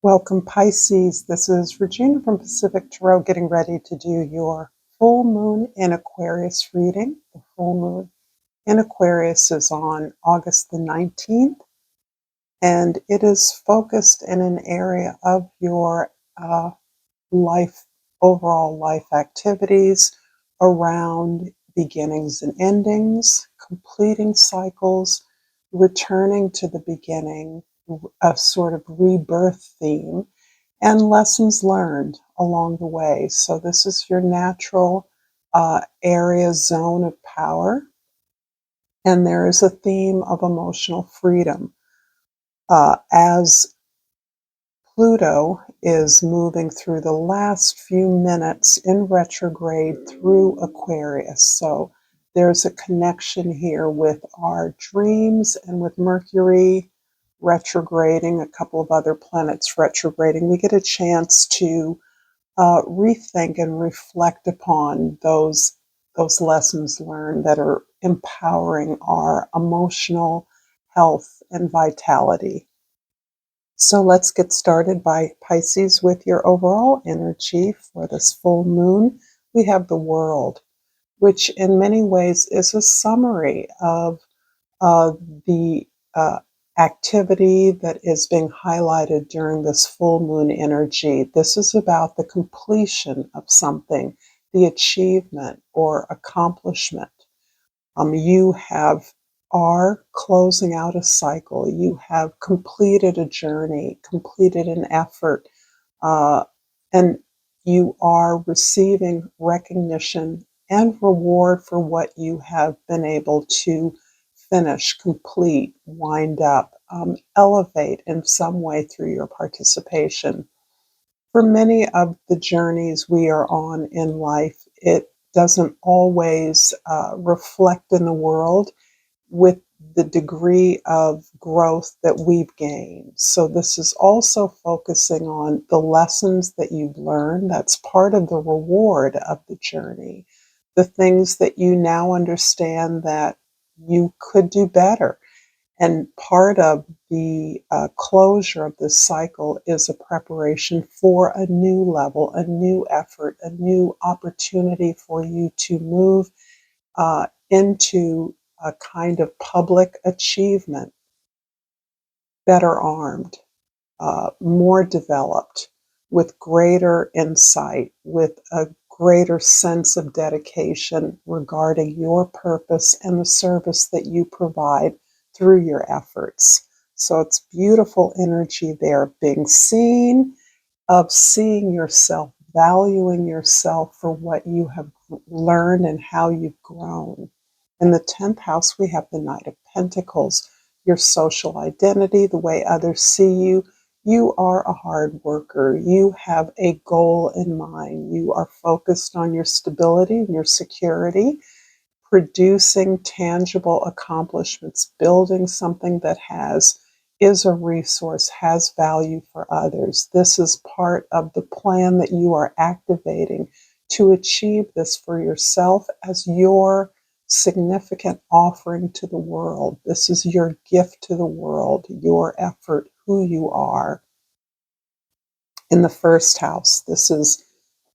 Welcome, Pisces. This is Regina from Pacific Tarot getting ready to do your full moon in Aquarius reading. The full moon in Aquarius is on August the 19th, and it is focused in an area of your life, overall life activities around beginnings and endings, completing cycles, returning to the beginning, a sort of rebirth theme, and lessons learned along the way. So this is your natural area zone of power, and there is a theme of emotional freedom. As Pluto is moving through the last few minutes in retrograde through Aquarius. So there's a connection here with our dreams and with Mercury retrograding, a couple of other planets retrograding. We get a chance to rethink and reflect upon those lessons learned that are empowering our emotional health and vitality. So let's get started by Pisces with your overall energy for this full moon. We have the world, which in many ways is a summary of the activity that is being highlighted during this full moon energy. This is about the completion of something, the achievement or accomplishment. You are closing out a cycle. You have completed a journey, completed an effort, and you are receiving recognition and reward for what you have been able to finish, complete, wind up, elevate in some way through your participation. For many of the journeys we are on in life, it doesn't always reflect in the world with the degree of growth that we've gained. So this is also focusing on the lessons that you've learned. That's part of the reward of the journey. The things that you now understand that you could do better. And part of the closure of this cycle is a preparation for a new level, a new effort, a new opportunity for you to move into a kind of public achievement, better armed, more developed, with greater insight, with a greater sense of dedication regarding your purpose and the service that you provide through your efforts. So it's beautiful energy there, being seen, of seeing yourself, valuing yourself for what you have learned and how you've grown. In the 10th house, we have the Knight of Pentacles, your social identity, the way others see you. You are a hard worker. You have a goal in mind. You are focused on your stability and your security, producing tangible accomplishments, building something that is a resource, has value for others. This is part of the plan that you are activating to achieve this for yourself as your significant offering to the world. This is your gift to the world, your effort, who you are. In the first house, this is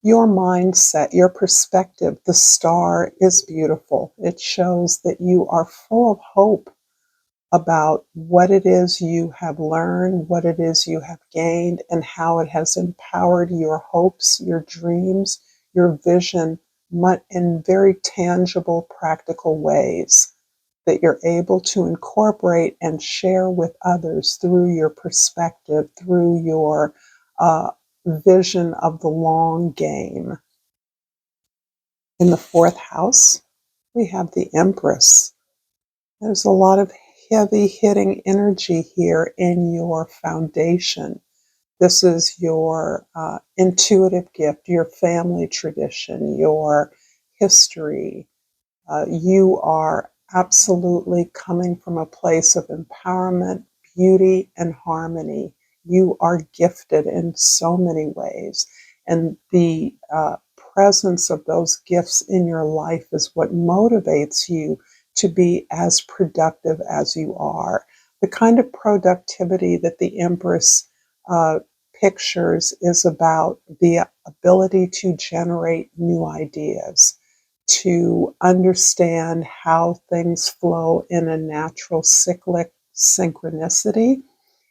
your mindset, your perspective. The star is beautiful. It shows that you are full of hope about what it is you have learned, what it is you have gained, and how it has empowered your hopes, your dreams, your vision in very tangible, practical ways that you're able to incorporate and share with others through your perspective, through your vision of the long game. In the fourth house, we have the Empress. There's a lot of heavy hitting energy here in your foundation. This is your intuitive gift, your family tradition, your history. You are absolutely coming from a place of empowerment, beauty, and harmony. You are gifted in so many ways. And the presence of those gifts in your life is what motivates you to be as productive as you are. The kind of productivity that the Empress pictures is about the ability to generate new ideas, to understand how things flow in a natural cyclic synchronicity,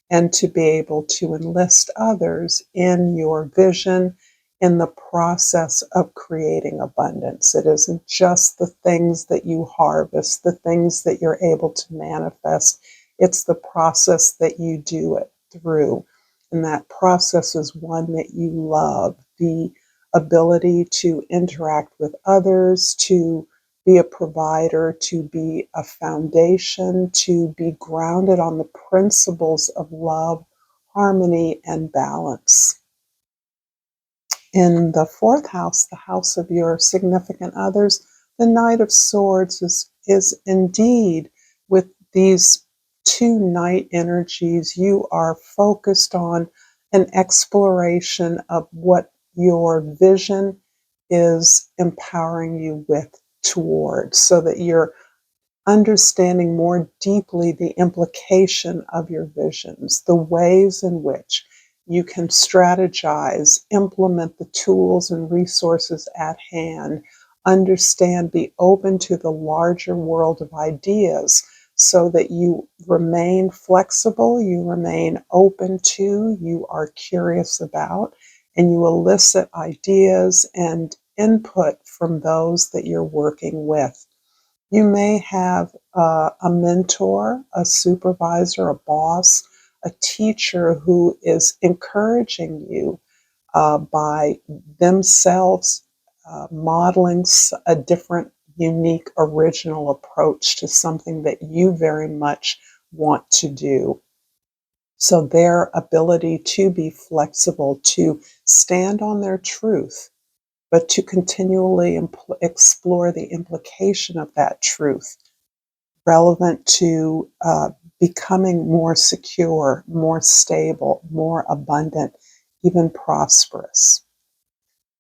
and to be able to enlist others in your vision in the process of creating abundance. It isn't just the things that you harvest, the things that you're able to manifest. It's the process that you do it through. And that process is one that you love. The ability to interact with others, to be a provider, to be a foundation, to be grounded on the principles of love, harmony, and balance. In the fourth house, the house of your significant others, the Knight of Swords is indeed with these two Knight energies. You are focused on an exploration of what your vision is empowering you with towards, so that you're understanding more deeply the implication of your visions, the ways in which you can strategize, implement the tools and resources at hand, understand, be open to the larger world of ideas so that you remain flexible, you remain open to, you are curious about, and you elicit ideas and input from those that you're working with. You may have a mentor, a supervisor, a boss, a teacher who is encouraging you by themselves modeling a different, unique, original approach to something that you very much want to do. So their ability to be flexible, to stand on their truth, but to continually explore the implication of that truth relevant to becoming more secure, more stable, more abundant, even prosperous.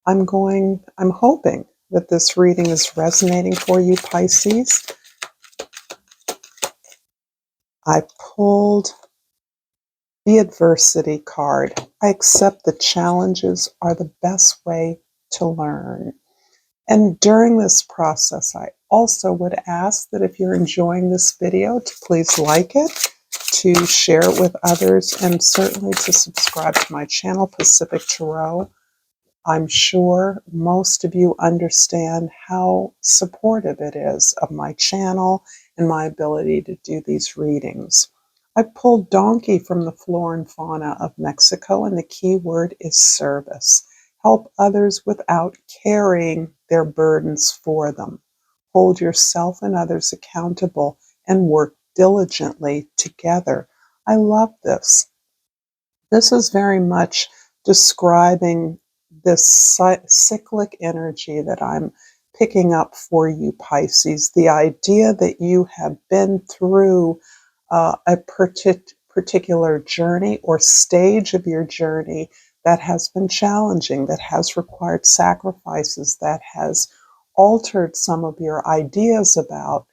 I'm hoping that this reading is resonating for you, Pisces. I pulled the adversity card. I accept the challenges are the best way to learn. And during this process, I also would ask that if you're enjoying this video, to please like it, to share it with others, and certainly to subscribe to my channel, Pacific Tarot. I'm sure most of you understand how supportive it is of my channel and my ability to do these readings. I pulled Donkey from the Flora and Fauna of Mexico, and the key word is service. Help others without carrying their burdens for them. Hold yourself and others accountable and work diligently together. I love this. This is very much describing this cyclic energy that I'm picking up for you, Pisces. The idea that you have been through a particular journey or stage of your journey that has been challenging, that has required sacrifices, that has altered some of your ideas about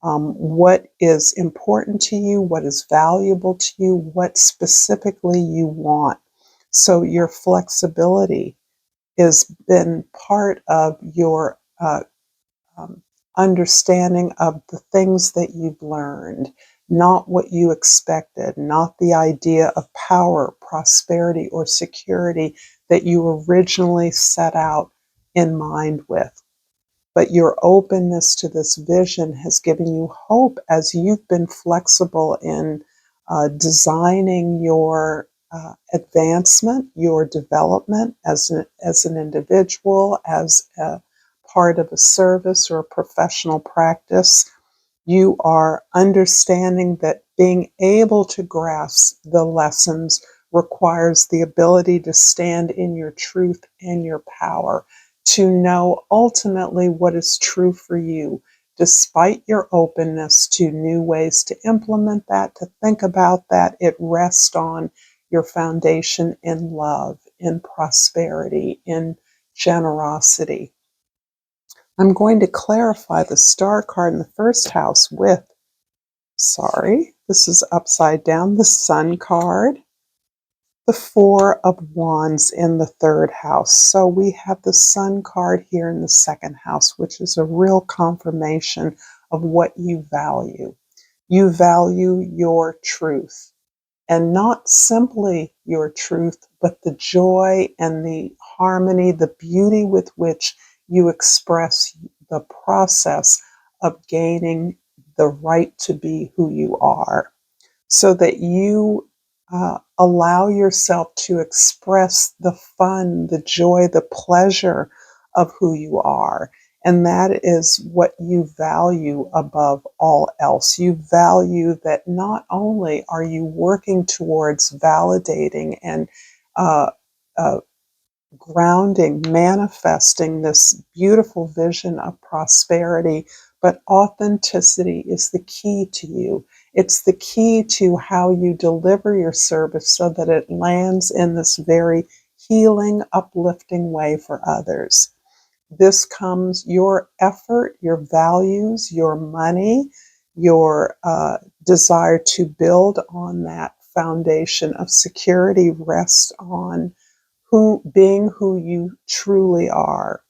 what is important to you, what is valuable to you, what specifically you want. So your flexibility has been part of your understanding of the things that you've learned, not what you expected, not the idea of power, prosperity, or security that you originally set out in mind with. But your openness to this vision has given you hope as you've been flexible in designing your advancement, your development as an individual, as a part of a service or a professional practice. You are understanding that being able to grasp the lessons requires the ability to stand in your truth and your power, to know ultimately what is true for you, despite your openness to new ways to implement that, to think about that. It rests on your foundation in love, in prosperity, in generosity. I'm going to clarify the star card in the first house with, sorry, this is upside down, the Sun card. the Four of Wands in the third house. So we have the Sun card here in the second house, which is a real confirmation of what you value. You value your truth, and not simply your truth, but the joy and the harmony, the beauty with which you express the process of gaining the right to be who you are, so that you allow yourself to express the fun, the joy, the pleasure of who you are. And that is what you value above all else. You value that not only are you working towards validating and uh, uh, grounding, manifesting this beautiful vision of prosperity, but authenticity is the key to you. It's the key to how you deliver your service so that it lands in this very healing, uplifting way for others. This comes your effort, your values, your money, your desire to build on that foundation of security rests on being who you truly are.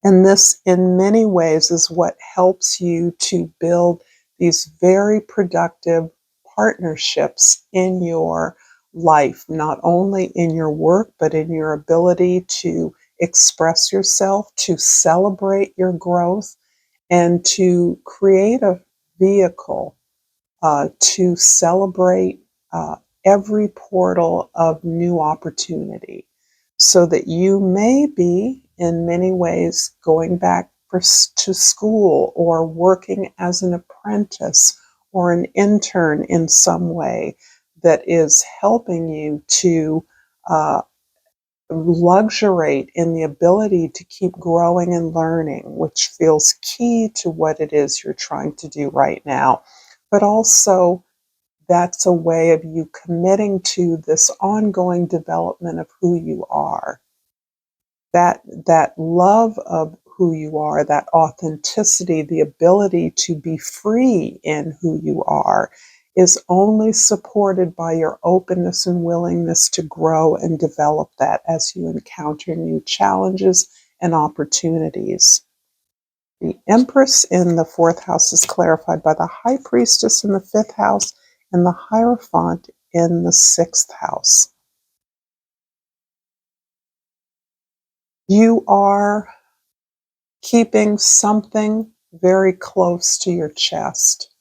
And this, in many ways, is what helps you to build these very productive partnerships in your life, not only in your work, but in your ability to express yourself, to celebrate your growth, and to create a vehicle to celebrate every portal of new opportunity, so that you may be, in many ways, going back to school or working as an apprentice or an intern in some way that is helping you to uh, luxuriate in the ability to keep growing and learning, which feels key to what it is you're trying to do right now. But also, that's a way of you committing to this ongoing development of who you are. That love of who you are, that authenticity, the ability to be free in who you are, is only supported by your openness and willingness to grow and develop that as you encounter new challenges and opportunities. The Empress in the fourth house is clarified by the High Priestess in the fifth house and the Hierophant in the sixth house. You are keeping something very close to your chest.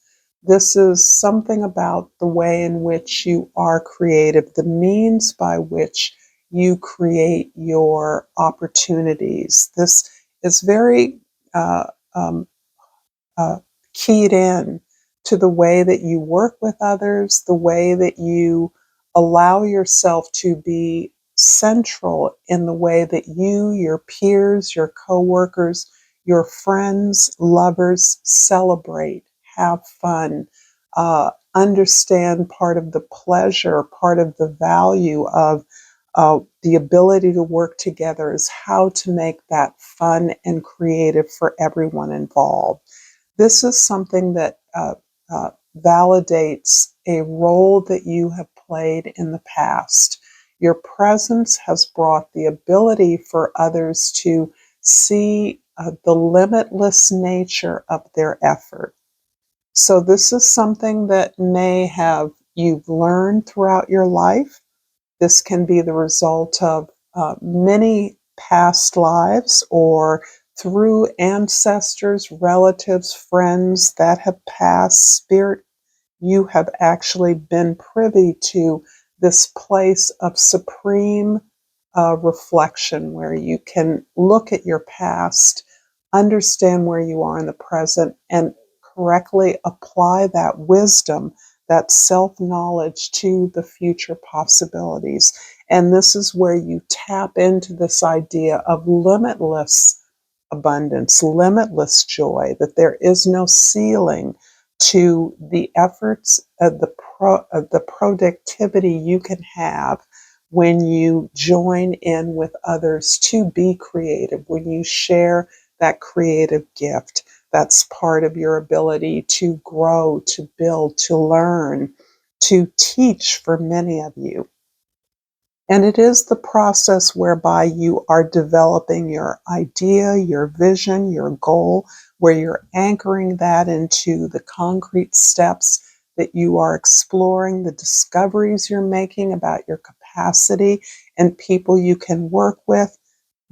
This is something about the way in which you are creative, the means by which you create your opportunities. This is very uh, um, uh, keyed in to the way that you work with others, the way that you allow yourself to be central in the way that you, your peers, your coworkers, your friends, lovers celebrate, have fun, understand part of the pleasure, part of the value of the ability to work together is how to make that fun and creative for everyone involved. This is something that validates a role that you have played in the past. Your presence has brought the ability for others to see the limitless nature of their effort. So this is something that may have you've learned throughout your life. This can be the result of many past lives or through ancestors, relatives, friends that have passed, spirit. You have actually been privy to this place of supreme reflection where you can look at your past, understand where you are in the present, and correctly apply that wisdom, that self knowledge to the future possibilities. And this is where you tap into this idea of limitless abundance, limitless joy, that there is no ceiling to the efforts of the productivity you can have when you join in with others to be creative, when you share that creative gift. That's part of your ability to grow, to build, to learn, to teach for many of you. And it is the process whereby you are developing your idea, your vision, your goal, where you're anchoring that into the concrete steps that you are exploring, the discoveries you're making about your capacity and people you can work with.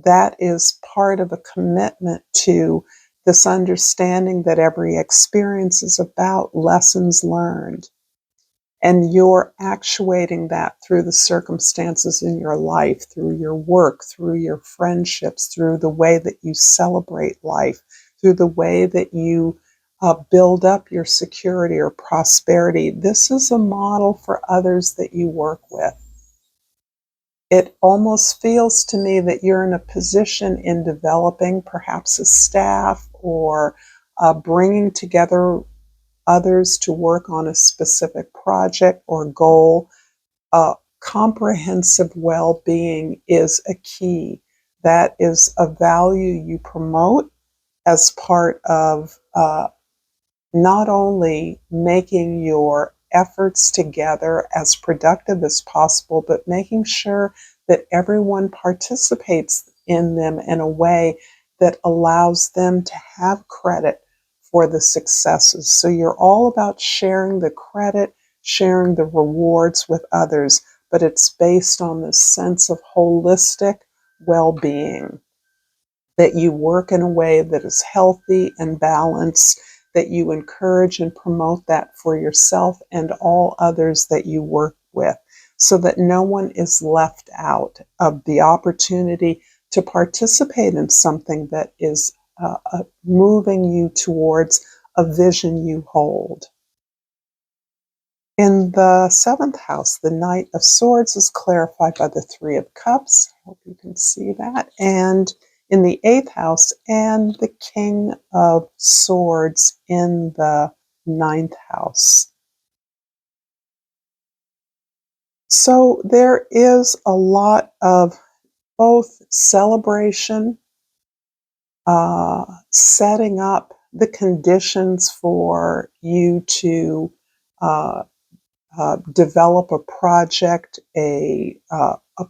That is part of a commitment to this understanding that every experience is about lessons learned. And you're actuating that through the circumstances in your life, through your work, through your friendships, through the way that you celebrate life, through the way that you build up your security or prosperity. This is a model for others that you work with. It almost feels to me that you're in a position in developing perhaps a staff or bringing together others to work on a specific project or goal. Comprehensive well-being is a key. That is a value you promote as part of not only making your efforts together as productive as possible, but making sure that everyone participates in them in a way that allows them to have credit for the successes. So you're all about sharing the credit, sharing the rewards with others, but it's based on this sense of holistic well-being, that you work in a way that is healthy and balanced, that you encourage and promote that for yourself and all others that you work with, so that no one is left out of the opportunity to participate in something that is moving you towards a vision you hold. In the seventh house, the Knight of Swords is clarified by the Three of Cups. I hope you can see that. And in the eighth house, and the King of Swords in the ninth house. So there is a lot of both celebration, setting up the conditions for you to develop a project, a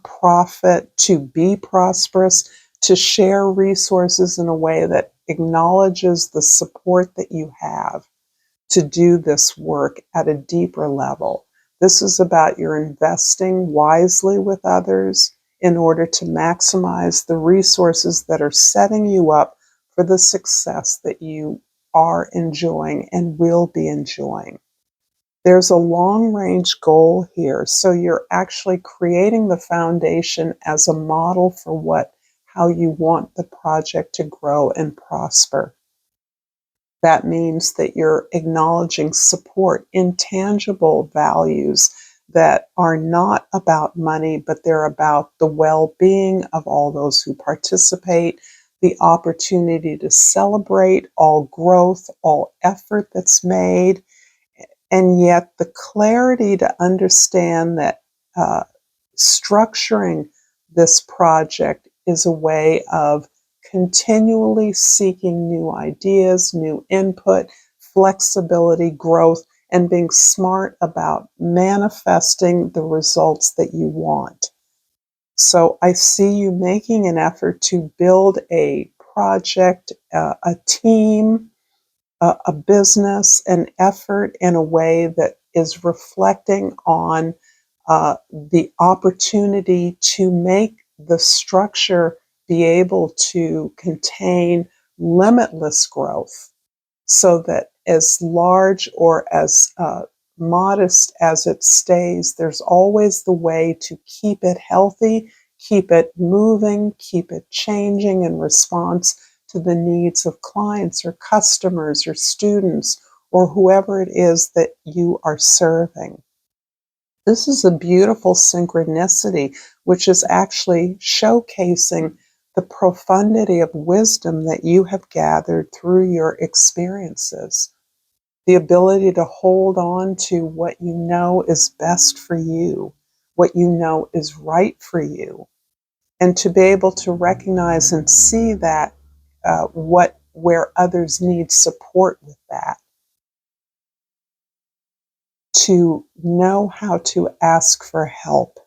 profit, to be prosperous, to share resources in a way that acknowledges the support that you have to do this work at a deeper level. This is about your investing wisely with others in order to maximize the resources that are setting you up for the success that you are enjoying and will be enjoying. There's a long range goal here. So you're actually creating the foundation as a model for how you want the project to grow and prosper. That means that you're acknowledging support, intangible values that are not about money, but they're about the well-being of all those who participate, the opportunity to celebrate all growth, all effort that's made, and yet the clarity to understand that uh, structuring this project is a way of continually seeking new ideas, new input, flexibility, growth, and being smart about manifesting the results that you want. So I see you making an effort to build a project, a team, a business, an effort in a way that is reflecting on the opportunity to make the structure be able to contain limitless growth, so that as large or as modest as it stays, there's always the way to keep it healthy, keep it moving, keep it changing in response to the needs of clients or customers or students or whoever it is that you are serving. This is a beautiful synchronicity, which is actually showcasing the profundity of wisdom that you have gathered through your experiences. The ability to hold on to what you know is best for you, what you know is right for you, and to be able to recognize and see that where others need support with that, to know how to ask for help,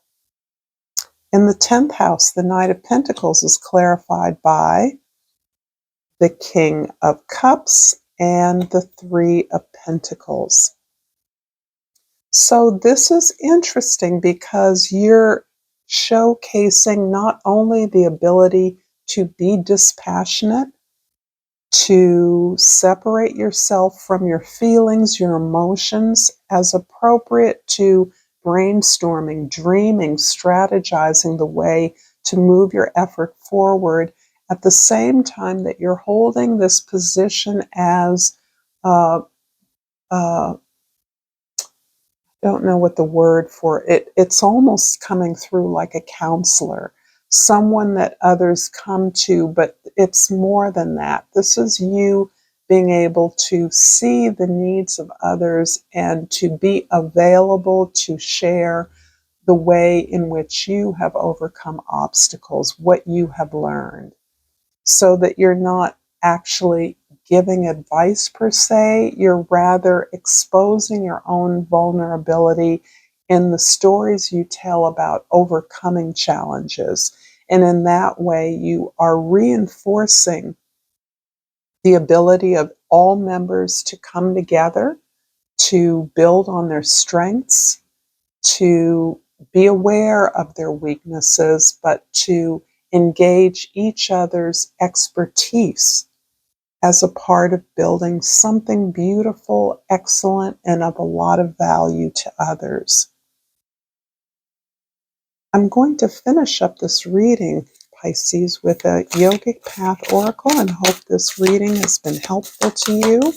In the 10th house, the Knight of Pentacles is clarified by the King of Cups and the Three of Pentacles. So this is interesting because you're showcasing not only the ability to be dispassionate, to separate yourself from your feelings, your emotions, as appropriate to brainstorming, dreaming, strategizing the way to move your effort forward, at the same time that you're holding this position as uh, uh, don't know what the word for it. It's almost coming through like a counselor, someone that others come to, but it's more than that. This is you being able to see the needs of others and to be available to share the way in which you have overcome obstacles, what you have learned, so that you're not actually giving advice per se, you're rather exposing your own vulnerability in the stories you tell about overcoming challenges. And in that way, you are reinforcing the ability of all members to come together, to build on their strengths, to be aware of their weaknesses, but to engage each other's expertise as a part of building something beautiful, excellent, and of a lot of value to others. I'm going to finish up this reading, Pisces, with a Yogic Path Oracle and hope this reading has been helpful to you.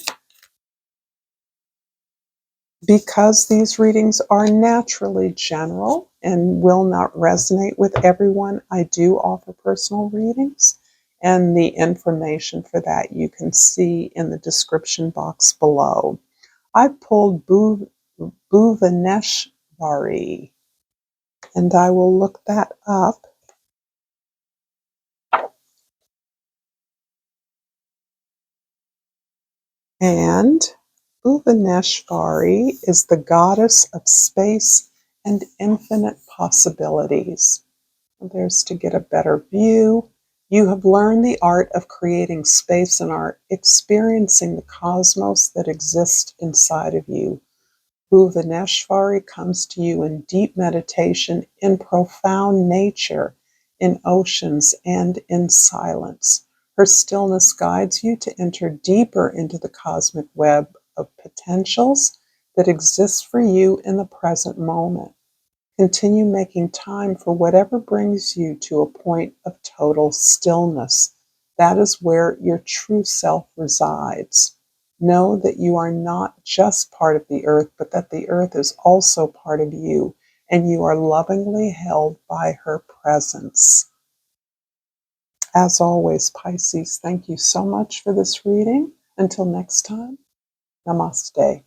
Because these readings are naturally general and will not resonate with everyone, I do offer personal readings, and the information for that you can see in the description box below. I pulled Bhuvaneshwari, and I will look that up. And Bhuvaneshwari is the goddess of space and infinite possibilities. There's to get a better view. You have learned the art of creating space and art, experiencing the cosmos that exists inside of you. Bhuvaneshwari comes to you in deep meditation, in profound nature, in oceans, and in silence. Her stillness guides you to enter deeper into the cosmic web of potentials that exist for you in the present moment. Continue making time for whatever brings you to a point of total stillness. That is where your true self resides. Know that you are not just part of the earth, but that the earth is also part of you, and you are lovingly held by her presence. As always, Pisces, thank you so much for this reading. Until next time, Namaste.